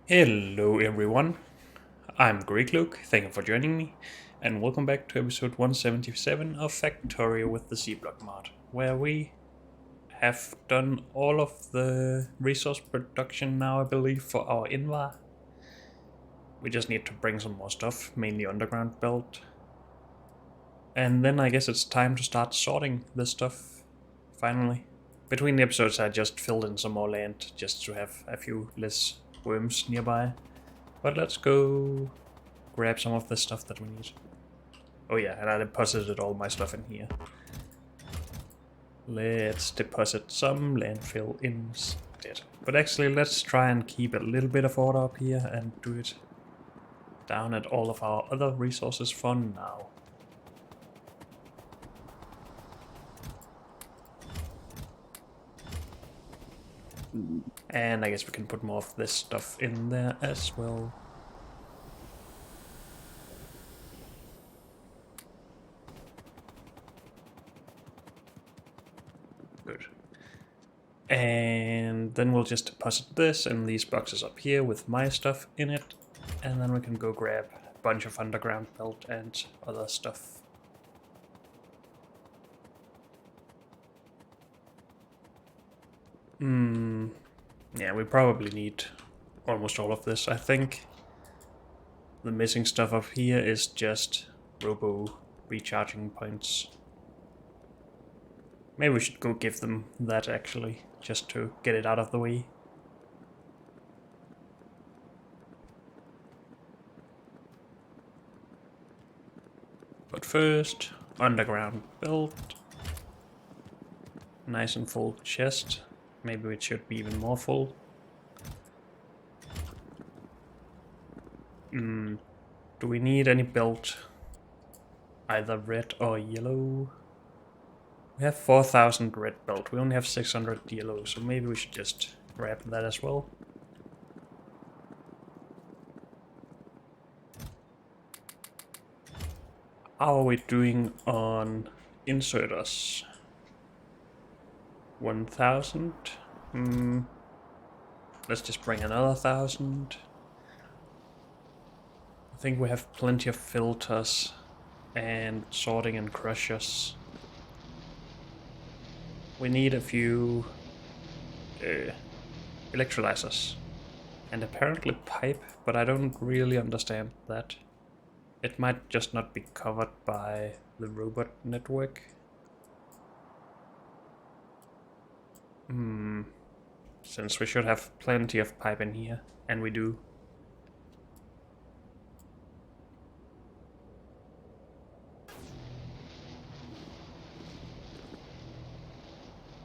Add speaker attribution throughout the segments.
Speaker 1: Hello everyone, I'm Greek Luke, thank you for joining me, and welcome back to episode 177 of Factorio with the C-Block mod, where we have done all of the resource production now, I believe, for our Invar. We just need to bring some more stuff, mainly underground belt. And then I guess it's time to start sorting this stuff, finally. Between the episodes I just filled in some more land, just to have a few less worms nearby. But let's go grab some of the stuff that we need. Oh yeah, and I deposited all my stuff in here. Let's deposit some landfill instead. But actually, let's try and keep a little bit of order up here and do it down at all of our other resources for now. And I guess we can put more of this stuff in there as well. Good. And then we'll just deposit this in these boxes up here with my stuff in it. And then we can go grab a bunch of underground belt and other stuff. Yeah, we probably need almost all of this. I think the missing stuff up here is just robo recharging points. Maybe we should go give them that actually, just to get it out of the way. But first, underground belt. Nice and full chest. Maybe it should be even more full. Do we need any belt? Either red or yellow? We have 4,000 red belt. We only have 600 yellow, so maybe we should just grab that as well. How are we doing on inserters? 1,000. Let's just bring another 1,000. I think we have plenty of filters and sorting and crushers. We need a few electrolyzers and apparently pipe, but I don't really understand that. It might just not be covered by the robot network. Since we should have plenty of pipe in here, and we do.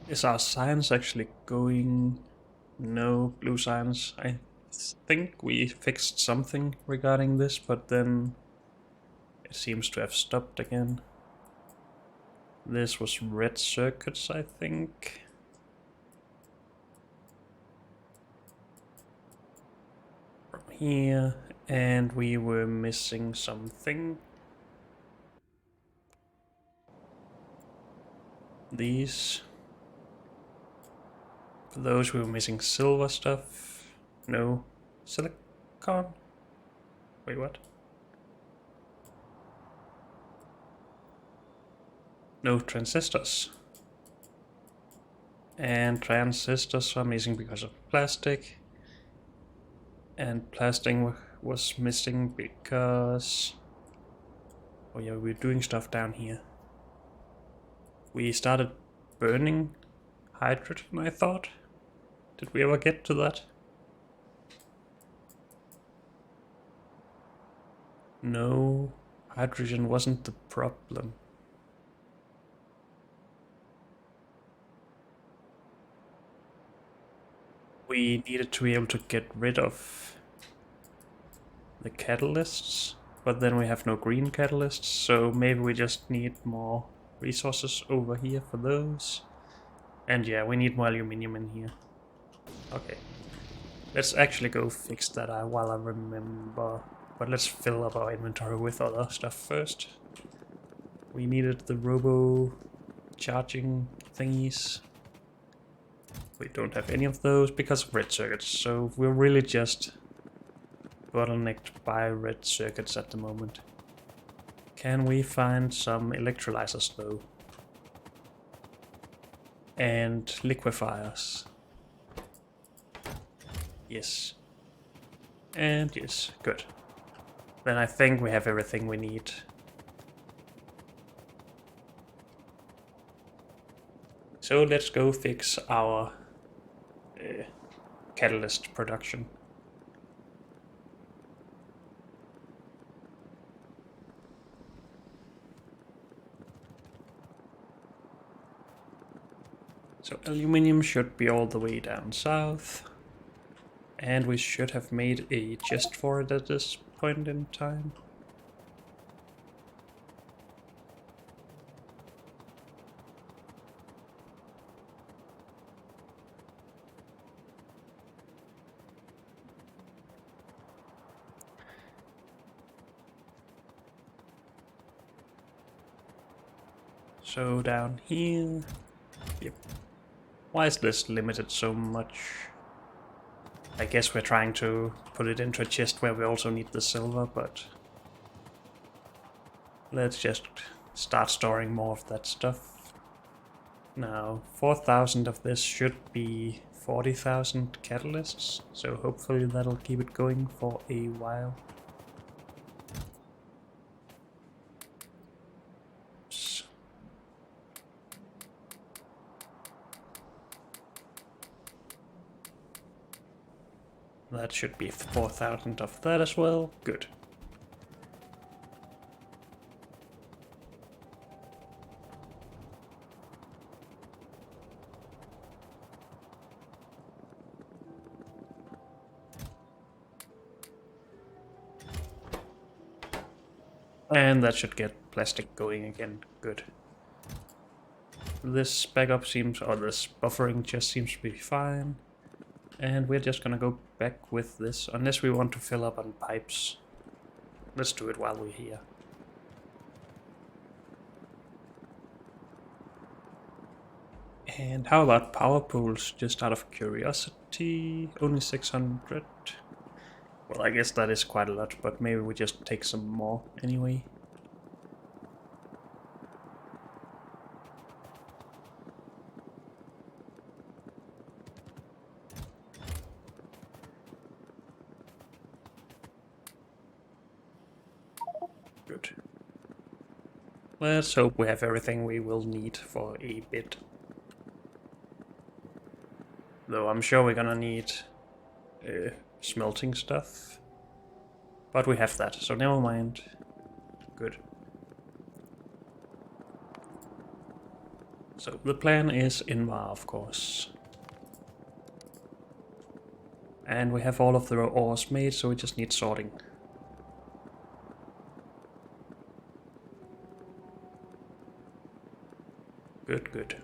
Speaker 1: Is our science actually going? No, blue science. I think we fixed something regarding this, but then it seems to have stopped again. This was red circuits, I think. From here, and we were missing something. These. For those we were missing silver stuff. No. Silicon? Wait, what? No transistors. And transistors are missing because of plastic. And plastic was missing because... Oh yeah, we were doing stuff down here. We started burning hydrogen, I thought. Did we ever get to that? No, hydrogen wasn't the problem. We needed to be able to get rid of the catalysts, but then we have no green catalysts, so maybe we just need more resources over here for those. And yeah, we need more aluminium in here. Okay. Let's actually go fix that while I remember. But let's fill up our inventory with other stuff first. We needed the robo charging thingies. We don't have any of those because of red circuits, so we're really just bottlenecked by red circuits at the moment. Can we find some electrolyzers though? And liquefiers. Yes. And yes, good. Then I think we have everything we need. So let's go fix our catalyst production. So aluminium should be all the way down south. And we should have made a chest for it at this point in time. So down here. Yep. Why is this limited so much? I guess we're trying to put it into a chest where we also need the silver, but let's just start storing more of that stuff. Now, 4,000 of this should be 40,000 catalysts, so hopefully that'll keep it going for a while. That should be 4,000 of that as well. Good. And that should get plastic going again. Good. This backup seems, or this buffering just seems to be fine. And we're just gonna go back with this, unless we want to fill up on pipes. Let's do it while we're here. And how about power pools, just out of curiosity? Only 600. Well, I guess that is quite a lot, but maybe we just take some more anyway. Good. Let's hope we have everything we will need for a bit. Though I'm sure we're gonna need smelting stuff. But we have that, so never mind. Good. So the plan is Invar, of course. And we have all of the ores made, so we just need sorting. Good, good.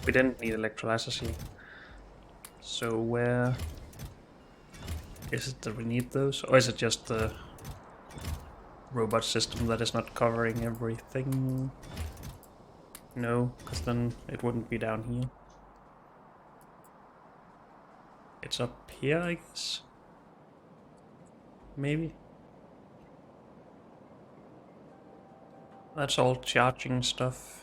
Speaker 1: We didn't need electrolyzers here. So where is it that we need those? Or is it just the robot system that is not covering everything? No, because then it wouldn't be down here. It's up here, I guess? Maybe? That's all charging stuff.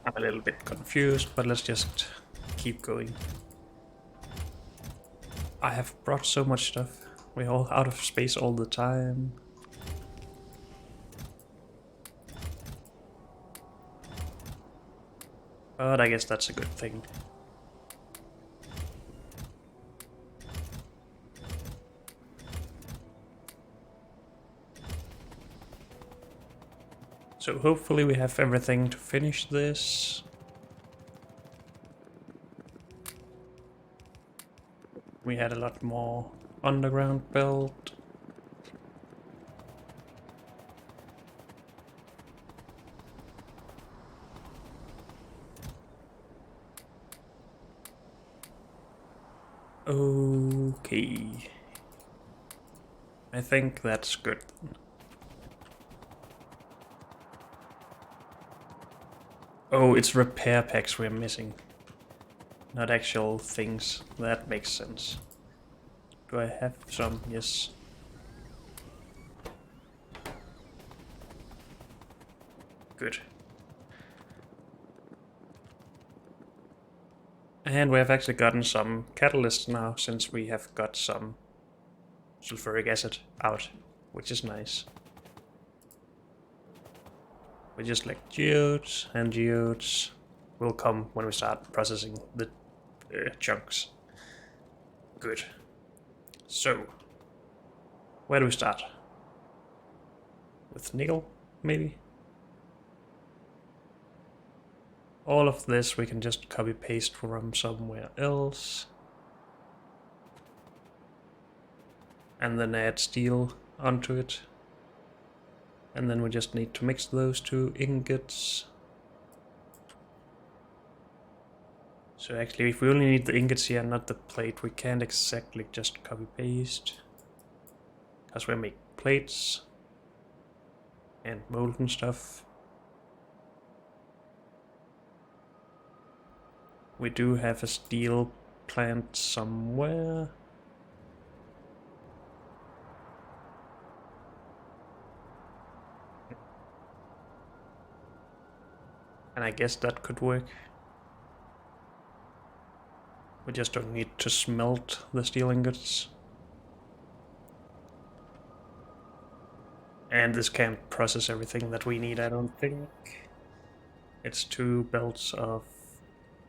Speaker 1: I'm a little bit confused, but let's just keep going. I have brought so much stuff. We're all out of space all the time. But I guess that's a good thing. So hopefully we have everything to finish this. we had a lot more underground belt. Okay. I think that's good. Oh, it's repair packs we're missing. Not actual things. That makes sense. Do I have some? Yes. Good. And we have actually gotten some catalysts now, since we have got some sulfuric acid out, which is nice. We just like geodes, and geodes will come when we start processing the chunks. Good. So, where do we start? With nickel, maybe? All of this we can just copy paste from somewhere else. And then add steel onto it. And then we just need to mix those two ingots. So actually, if we only need the ingots here, not the plate, we can't exactly just copy paste. Because we make plates and molten stuff. We do have a steel plant somewhere. And I guess that could work. We just don't need to smelt the steel ingots. And this can't process everything that we need, I don't think. It's 2 belts of...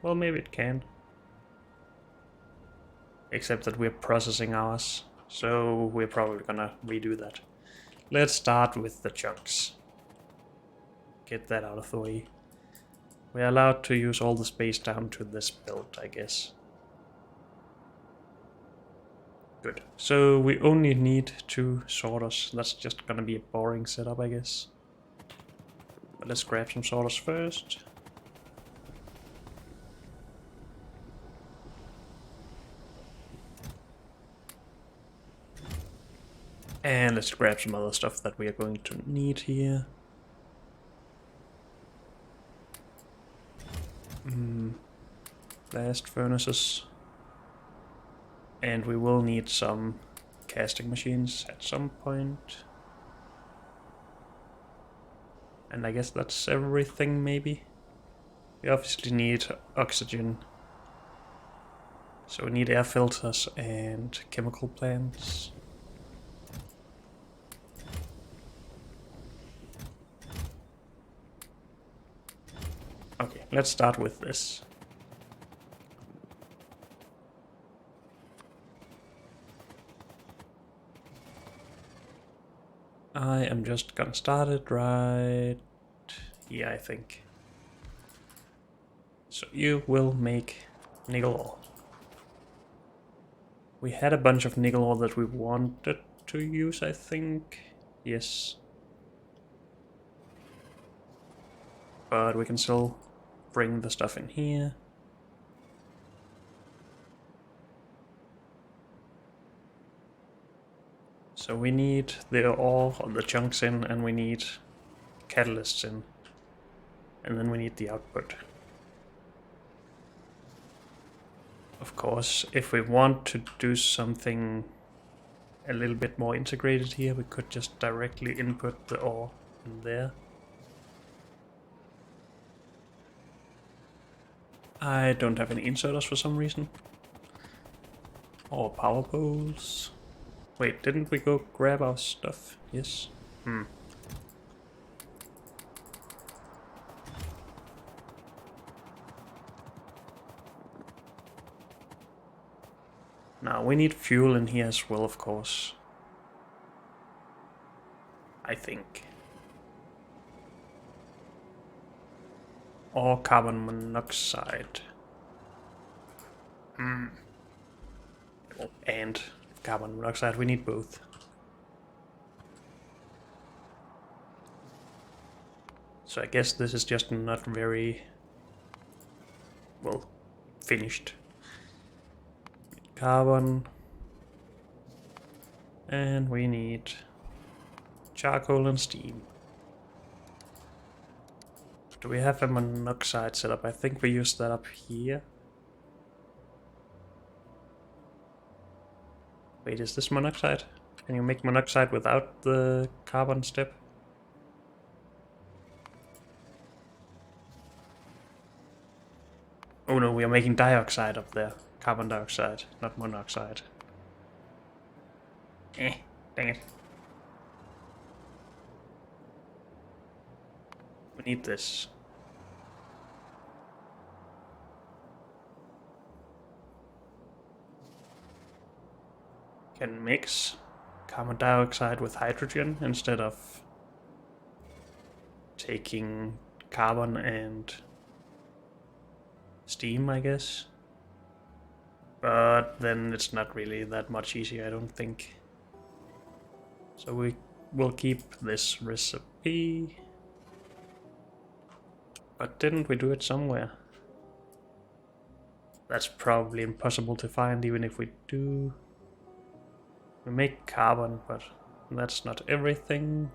Speaker 1: well, maybe it can. Except that we're processing ours, so we're probably gonna redo that. Let's start with the chunks. Get that out of the way. We're allowed to use all the space down to this belt, I guess. Good. So we only need 2 sorters. That's just gonna be a boring setup, I guess. But let's grab some sorters first. And let's grab some other stuff that we are going to need here. Blast furnaces. And we will need some casting machines at some point. And I guess that's everything, maybe? We obviously need oxygen. So we need air filters and chemical plants. Okay, let's start with this. I am just gonna start it right here, I think. So you will make nickel ore. We had a bunch of nickel ore that we wanted to use, I think. Yes. But we can still bring the stuff in here. So we need the ore, or the chunks in, and we need catalysts in. And then we need the output. Of course, if we want to do something a little bit more integrated here, we could just directly input the ore in there. I don't have any inserters for some reason. Or power poles. Wait, didn't we go grab our stuff? Yes. Now, we need fuel in here as well, of course. I think. Or carbon monoxide. and carbon monoxide. We need both. So I guess this is just not very well finished. Carbon. And we need charcoal and steam. Do we have a monoxide set up? I think we used that up here. Wait, is this monoxide? Can you make monoxide without the carbon step? Oh no, we are making dioxide up there. Carbon dioxide, not monoxide. Dang it. We need this. Can mix carbon dioxide with hydrogen instead of taking carbon and steam, I guess. But then it's not really that much easier, I don't think. So we will keep this recipe. But didn't we do it somewhere? That's probably impossible to find even if we do. We make carbon, but that's not everything.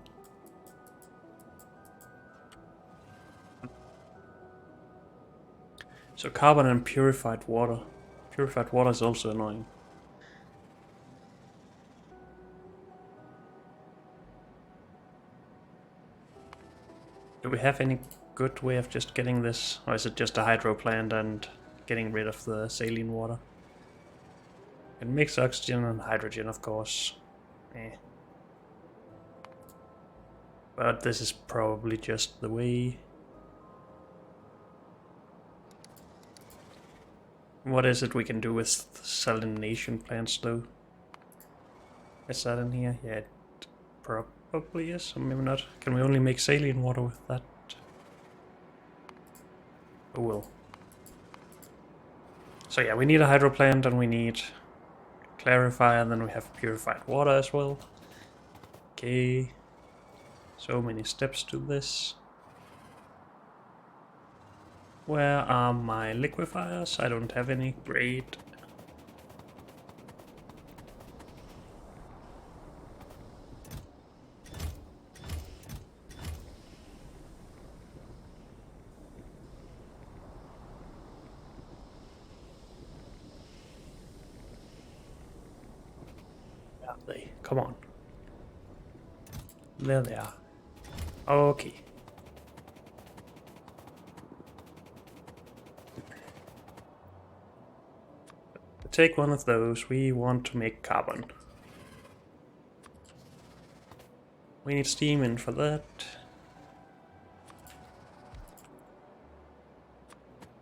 Speaker 1: So carbon and purified water. Purified water is also annoying. Do we have any good way of just getting this? Or is it just a hydro plant and getting rid of the saline water? It makes oxygen and hydrogen, of course. But this is probably just the way. What is it we can do with salination plants, though? Is that in here? Yeah, it probably is, or maybe not. Can we only make saline water with that? Oh well. So yeah, we need a hydro plant and we need clarifier, and then we have purified water as well. Okay. So many steps to this. Where are my liquefiers? I don't have any. Great. Where are they? Come on. There they are. Okay. Take one of those. We want to make carbon. We need steam in for that.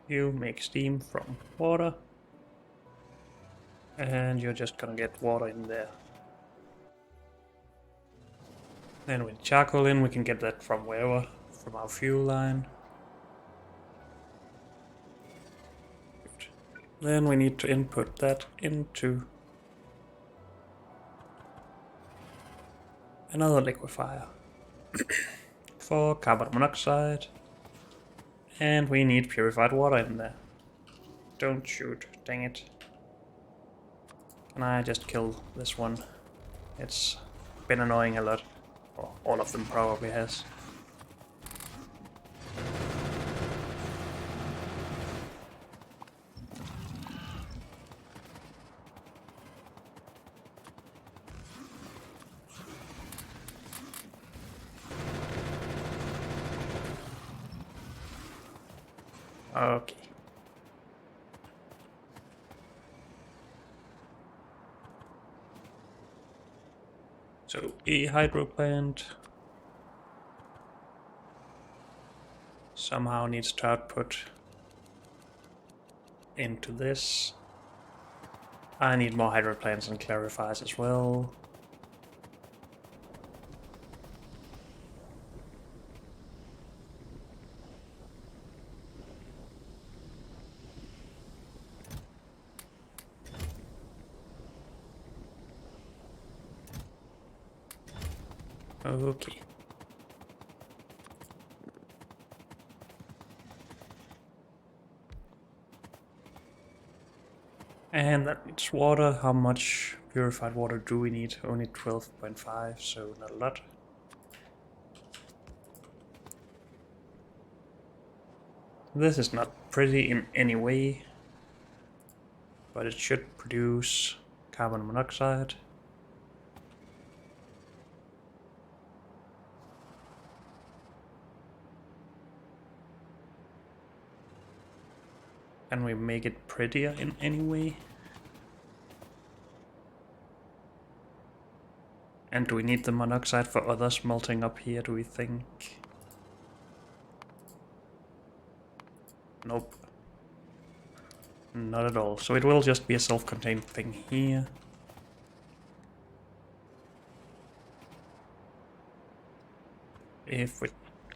Speaker 1: You make steam from water. And you're just gonna get water in there. Then with charcoal in, we can get that from wherever, from our fuel line. Then we need to input that into another liquefier for carbon monoxide. And we need purified water in there. Don't shoot, dang it. Can I just kill this one? It's been annoying a lot. Or all of them probably has. Okay. So a hydro plant somehow needs to output into this. I need more hydro plants and clarifiers as well. Okay. And that needs water. How much purified water do we need? Only 12.5, so not a lot. This is not pretty in any way, but it should produce carbon monoxide. Can we make it prettier in any way? And do we need the monoxide for other smelting up here, do we think? Nope. Not at all. So it will just be a self-contained thing here. If we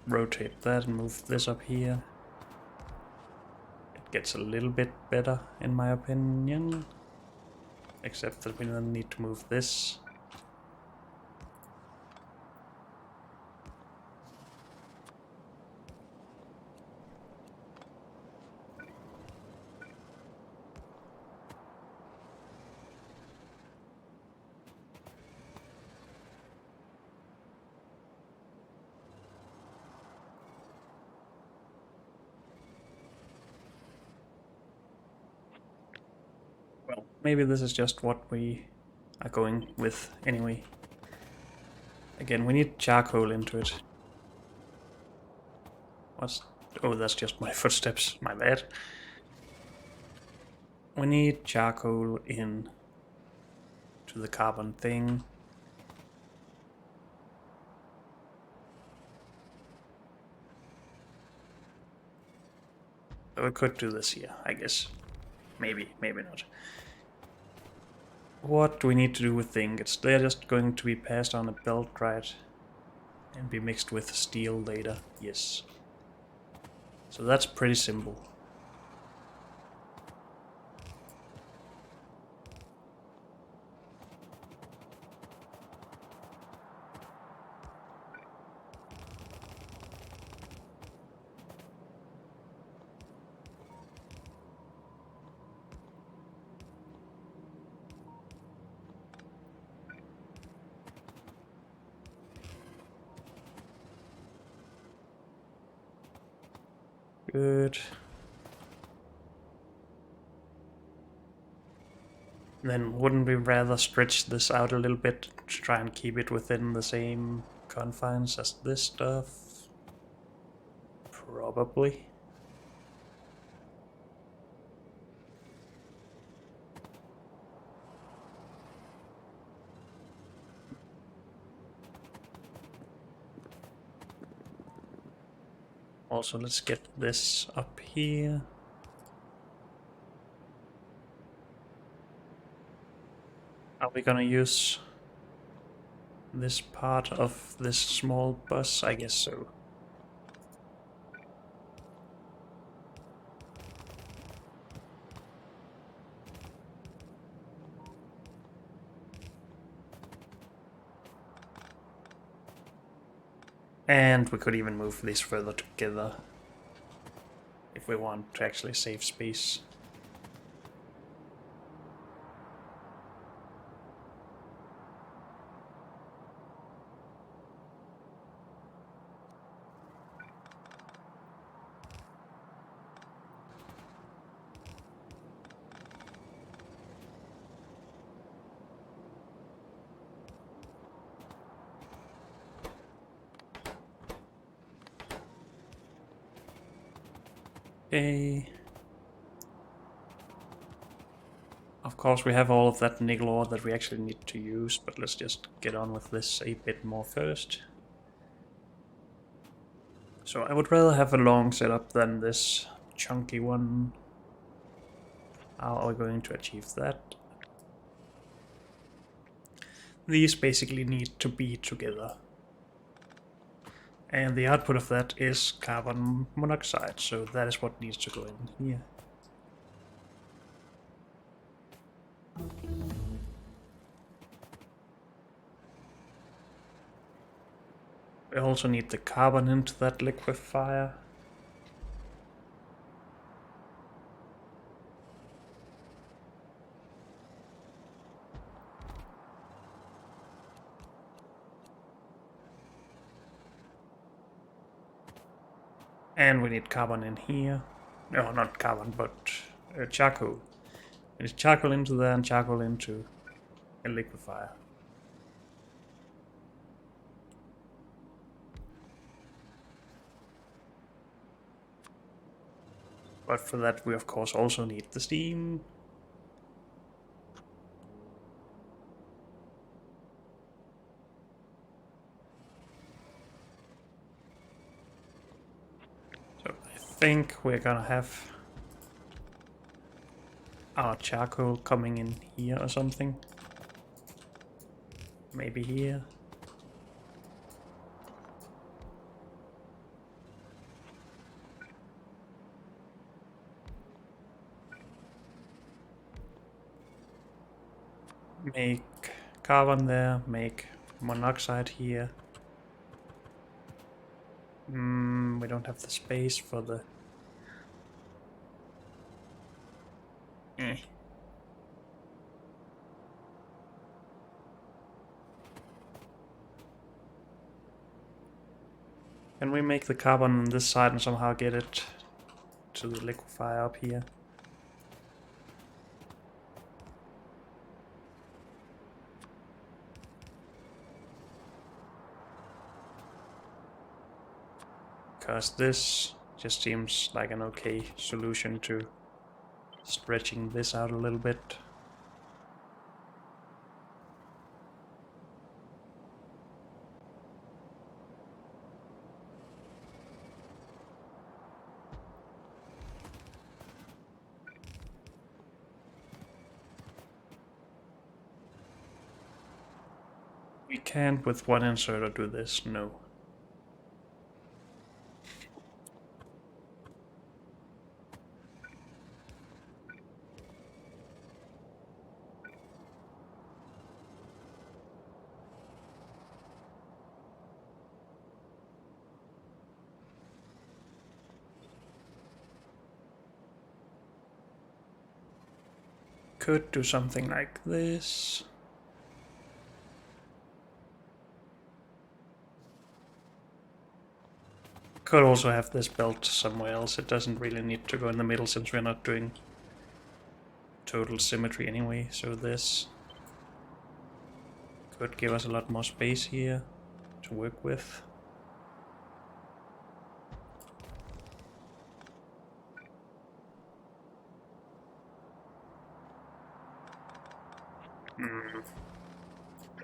Speaker 1: rotate that and move this up here, it gets a little bit better in my opinion. Except that we then need to move this. Well, maybe this is just what we are going with anyway. Again, we need charcoal into it. What's... Oh, that's just my footsteps, my bad. We need charcoal in to the carbon thing. So we could do this here, I guess. Maybe, maybe not. What do we need to do with the ingots? They're just going to be passed on a belt, right? And be mixed with steel later. Yes. So that's pretty simple. Good. Then wouldn't we rather stretch this out a little bit to try and keep it within the same confines as this stuff? Probably. Also, let's get this up here. Are we gonna use this part of this small bus? I guess so. And we could even move these further together if we want to actually save space. Okay. Of course, we have all of that nickel ore that we actually need to use, but let's just get on with this a bit more first. So I would rather have a long setup than this chunky one. How are we going to achieve that? These basically need to be together. And the output of that is carbon monoxide, so that is what needs to go in here. We also need the carbon into that liquefier. And we need carbon in here. No, not carbon, but charcoal. We need charcoal into there and charcoal into a liquefier. But for that we of course also need the steam. So I think we're gonna have our charcoal coming in here or something. Maybe here. Make carbon there, make monoxide here. We don't have the space for the... Can we make the carbon on this side and somehow get it to the liquefier up here? Because this just seems like an okay solution to stretching this out a little bit. We can't with one inserter do this, no. Could do something like this. Could also have this belt somewhere else. It doesn't really need to go in the middle since we're not doing total symmetry anyway. So this could give us a lot more space here to work with.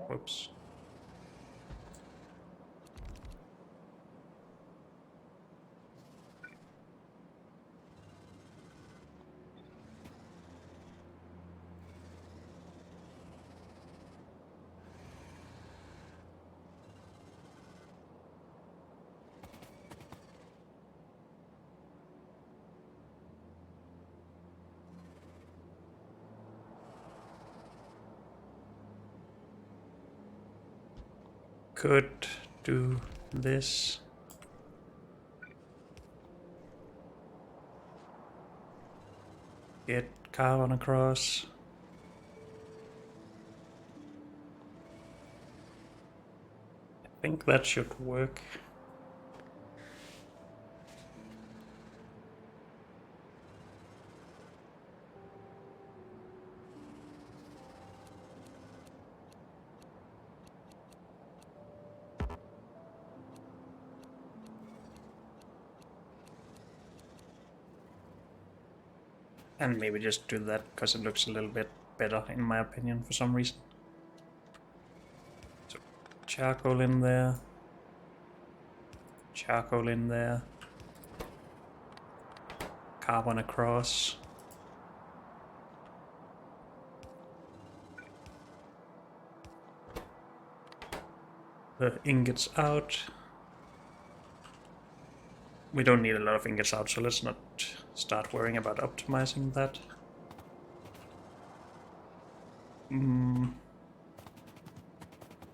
Speaker 1: Whoops. Could do this. Get carbon across. I think that should work. And maybe just do that because it looks a little bit better in my opinion for some reason. So charcoal in there. Charcoal in there. Carbon across. The ingots out. We don't need a lot of ingots out, so let's not start worrying about optimizing that.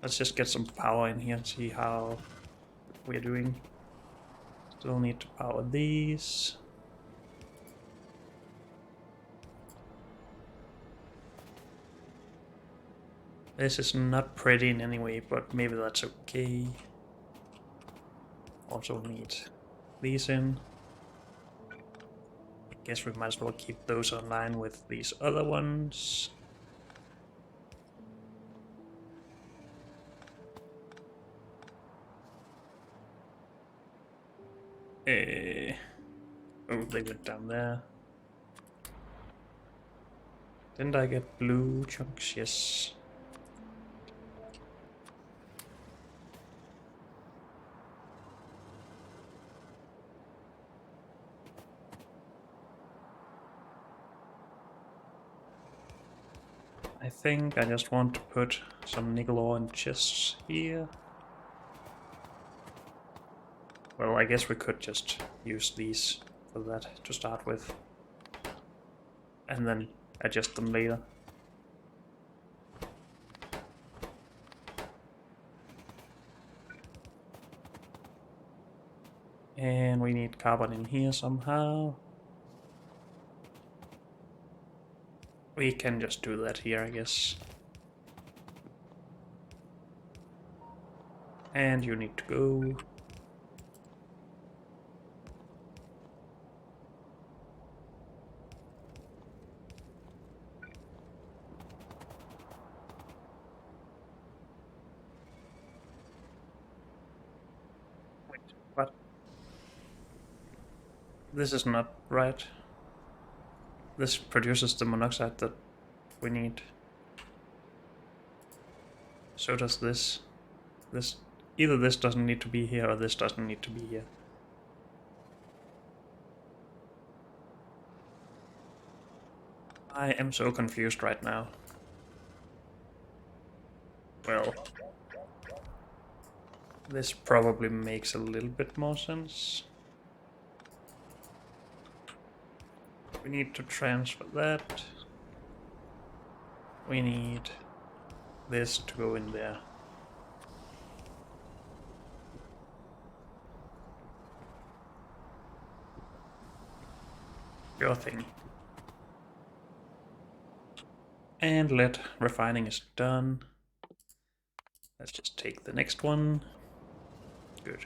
Speaker 1: Let's just get some power in here and see how we're doing. Still need to power these. This is not pretty in any way, but maybe that's okay. Also need these in. I guess we might as well keep those online with these other ones. Oh, they went down there. Didn't I get blue chunks? Yes. I think I just want to put some nickel ore in chests here. Well, I guess we could just use these for that to start with. And then adjust them later. And we need carbon in here somehow. We can just do that here, I guess. And you need to go. Wait, what? This is not right. This produces the monoxide that we need. So does this. Either this doesn't need to be here or this doesn't need to be here. I am so confused right now. Well, this probably makes a little bit more sense. We need to transfer that. We need this to go in there. Your thing. And lead refining is done. Let's just take the next one. Good.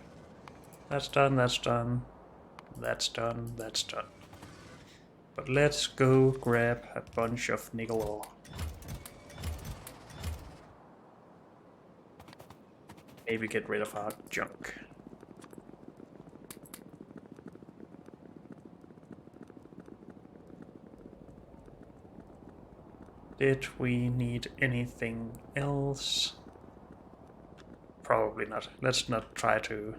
Speaker 1: That's done, that's done. That's done, that's done. But let's go grab a bunch of nickel ore. Maybe get rid of our junk. Did we need anything else? Probably not. Let's not try to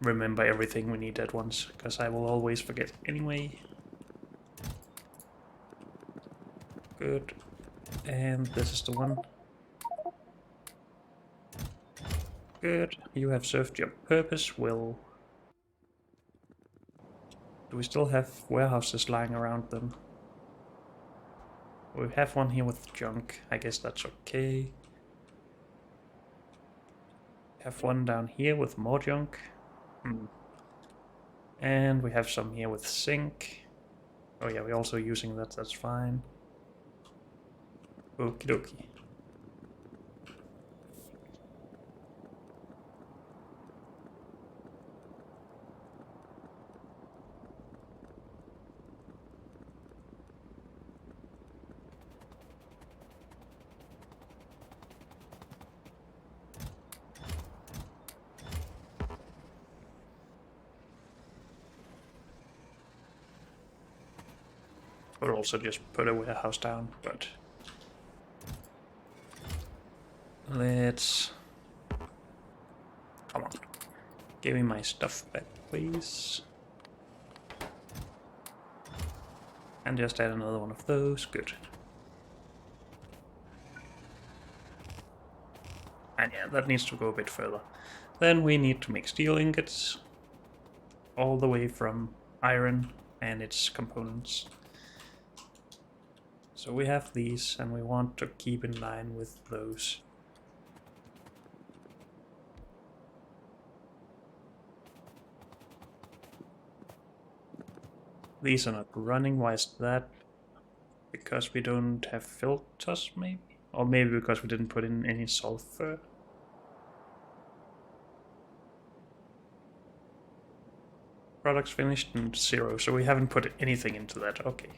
Speaker 1: remember everything we need at once, because I will always forget anyway. Good. And this is the one. Good. You have served your purpose well. Do we still have warehouses lying around them? We have one here with junk. I guess that's okay. Have one down here with more junk. And we have some here with zinc. Oh yeah, we're also using that, that's fine. Okie dokie. Or also just put a warehouse down, but let's... Come on. Give me my stuff back, please. And just add another one of those. Good. And yeah, that needs to go a bit further. Then we need to make steel ingots. All the way from iron and its components. So we have these, and we want to keep in line with those. These are not running. Why is that? Because we don't have filters, maybe? Or maybe because we didn't put in any sulfur. Products finished and 0, so we haven't put anything into that. Okay.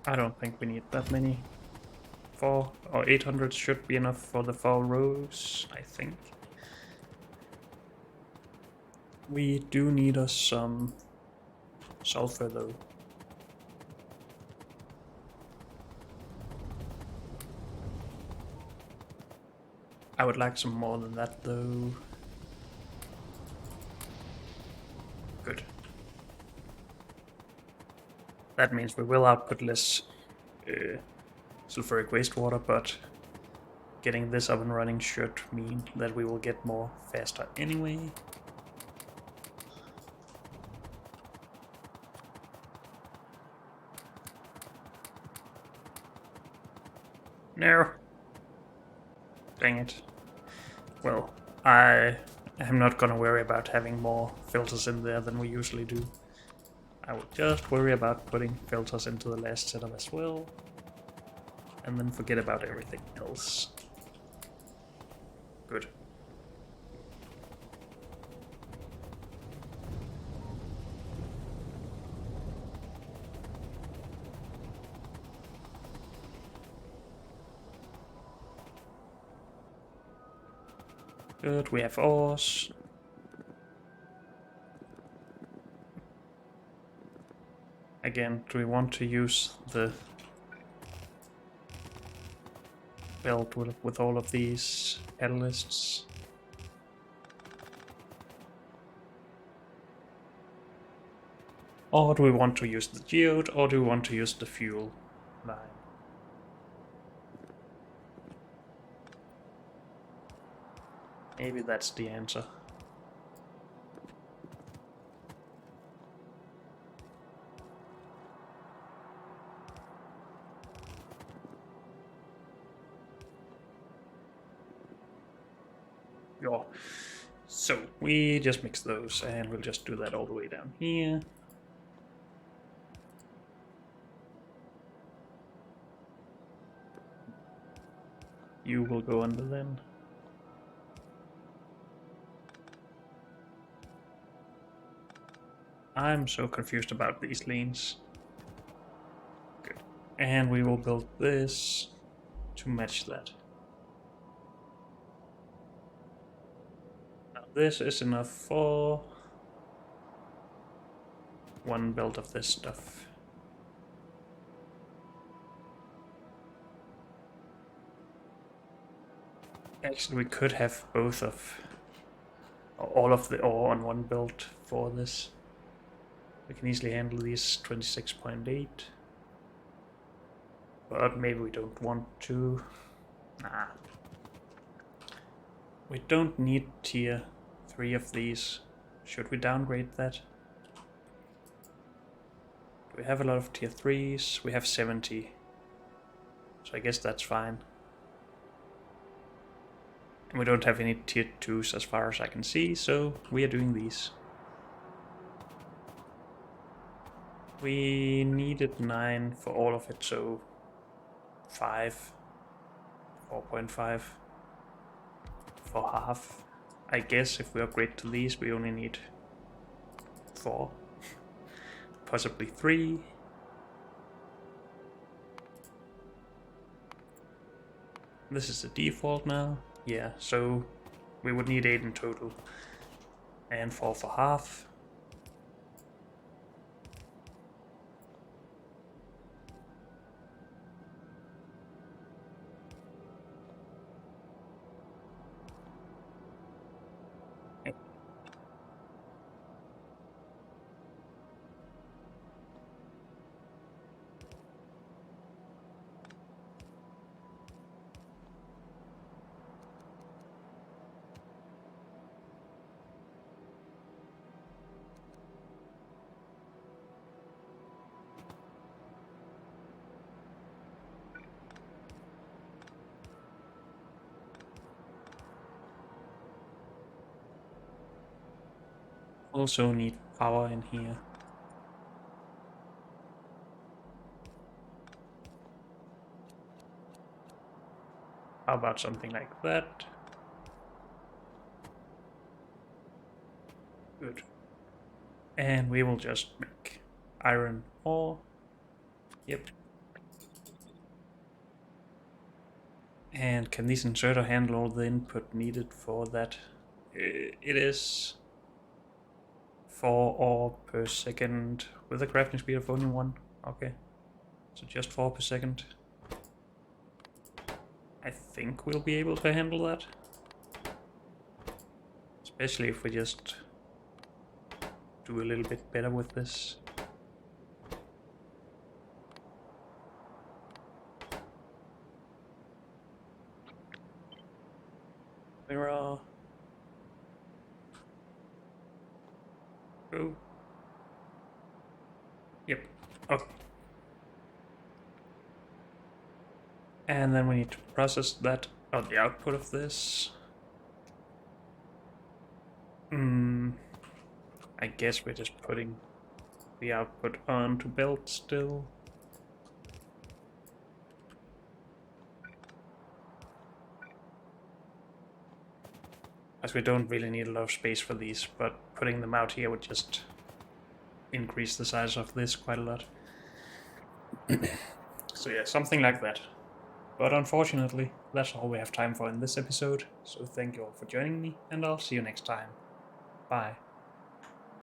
Speaker 1: I don't think we need that many. 4 or 800 should be enough for the 4 rows, I think. We do need us some sulfur though. I would like some more than that though. Good. That means we will output less sulfuric wastewater, but getting this up and running should mean that we will get more faster anyway. No. Dang it. Well, I am not gonna worry about having more filters in there than we usually do. I will just worry about putting filters into the last setup as well, and then forget about everything else. Good. Good, we have ores. Again, do we want to use the belt with all of these catalysts? Or do we want to use the geode, or do we want to use the fuel line? Maybe that's the answer. Yeah. So we just mix those, and we'll just do that all the way down here. You will go under then. I'm so confused about these lanes. Good. And we will build this to match that. Now this is enough for one build of this stuff. Actually, we could have both of all of the ore on one build for this. We can easily handle these 26.8. But maybe we don't want to. Nah. We don't need tier 3 of these. Should we downgrade that? Do we have a lot of tier 3s? We have 70. So I guess that's fine. And we don't have any tier 2s as far as I can see, so we are doing these. We needed 9 for all of it, so 5, 4.5 for half. I guess if we upgrade to these, we only need 4, possibly 3. This is the default now. Yeah, so we would need 8 in total, and 4 for half. also need power in here. How about something like that? Good. And we will just make iron ore. Yep. And can this inserter handle all the input needed for that? It is 4 ore per second with a crafting speed of only 1. Okay. So just 4 per second. I think we'll be able to handle that. Especially if we just do a little bit better with this. Mirror. Oh. Yep. Okay. And then we need to process that on the output of this. I guess we're just putting the output onto belt still. As we don't really need a lot of space for these, but putting them out here would just increase the size of this quite a lot. So yeah, something like that. But unfortunately, that's all we have time for in this episode, so thank you all for joining me, and I'll see you next time. Bye.